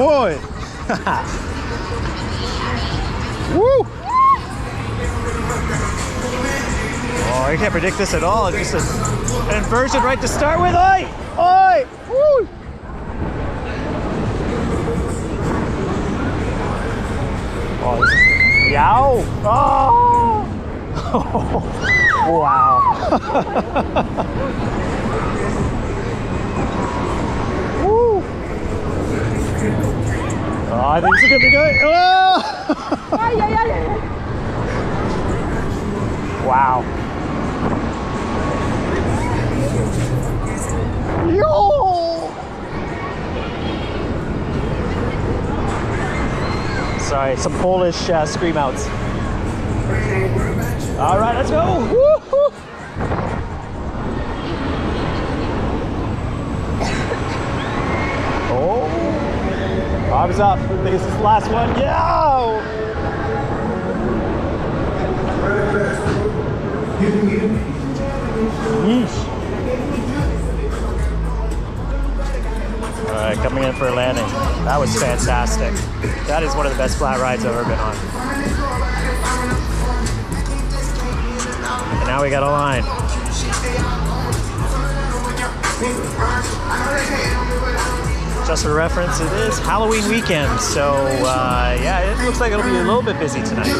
boy. Woo! Oh, you can't predict this at all. It's just an inversion right to start with. Oi! Oi! Woo! Oh, this is... Yow! Oh! Wow. Woo! Oh, I think this is gonna be good. Oh! Wow. Yo! Sorry, some Polish scream outs. All right, let's go. Woo-hoo. Oh, arms up. I think this is the last one. Yeah. Yeesh. All right, coming in for a landing. That was fantastic. That is one of the best flat rides I've ever been on. And now we got a line. Just for reference, it is Halloween weekend, so yeah, it looks like it'll be a little bit busy tonight.